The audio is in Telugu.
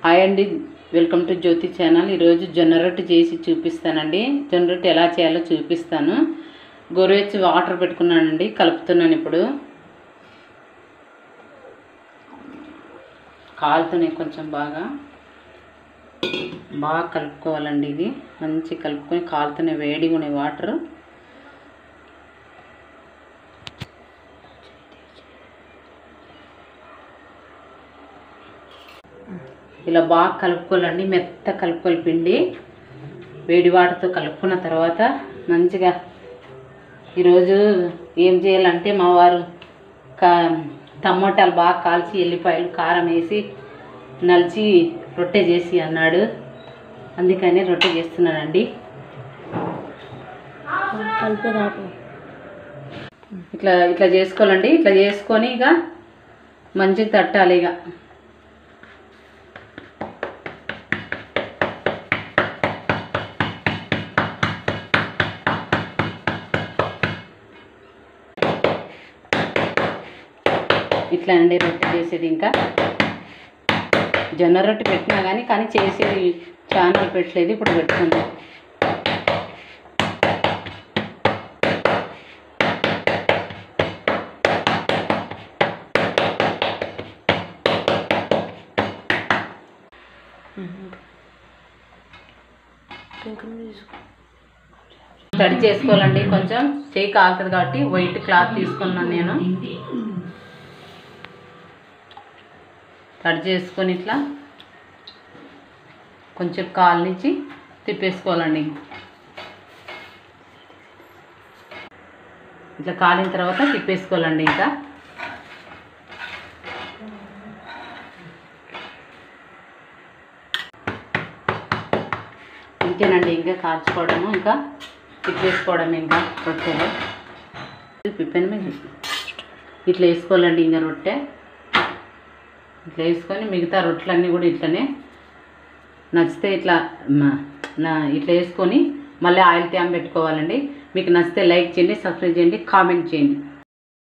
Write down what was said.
హాయ్ అండి, వెల్కమ్ టు జ్యోతి ఛానల్. ఈరోజు జొన్న రొట్టె చేసి చూపిస్తానండి. జొన్న రొట్టె ఎలా చేయాలో చూపిస్తాను. గోరువెచ్చని వాటర్ పెట్టుకున్నానండి, కలుపుతున్నాను. ఇప్పుడు కాలుతూనే కొంచెం బాగా కలుపుకోవాలండి. ఇది మంచి కలుపుకొని కాలుతూనే వేడిగా ఉన్నాయి వాటర్. ఇలా బాగా కలుపుకోవాలండి, మెత్త కలుపుకోవాలి పిండి. వేడి వాటర్తో కలుపుకున్న తర్వాత మంచిగా ఈరోజు ఏం చేయాలంటే మా వారు టమోటాలు బాగా కాల్చి ఎల్లిపాయలు కారం వేసి నలిచి రొట్టె చేసి అన్నాడు. అందుకని రొట్టె చేస్తున్నానండి. ఇట్లా చేసుకోవాలండి. ఇట్లా చేసుకొని ఇక మంచిగా తట్టాలి. ఇక ఇట్లా అండి రొట్టె చేసేది. ఇంకా జొన్న రొట్టె పెట్టినా కానీ చేసేది ఛానల్ పెట్టలేదు, ఇప్పుడు పెడుతుంది. తడి చేసుకోవాలండి. కొంచెం చేయి కాలుతుంది కాబట్టి వైట్ క్లాత్ తీసుకున్నాను నేను. తడి చేసుకొని ఇట్లా కొంచెం కాలు నుంచి తిప్పేసుకోవాలండి. ఇట్లా కాలిన తర్వాత తిప్పేసుకోవాలండి. ఇంకా ఇంతేనండి. ఇంకా కాల్చుకోవడము, ఇంకా తిప్పేసుకోవడం. ఇంకా రొట్టెలో పిప్పని మీద ఇట్లా వేసుకోవాలండి. ఇంకా రొట్టె ఇట్లా వేసుకొని మిగతా రొట్టెలన్నీ కూడా ఇట్లనే నచ్చితే ఇట్లా ఇట్లా వేసుకొని మళ్ళీ ఆయిల్ తేమ పెట్టుకోవాలండి. మీకు నచ్చితే లైక్ చేయండి, సబ్స్క్రైబ్ చేయండి, కామెంట్ చేయండి.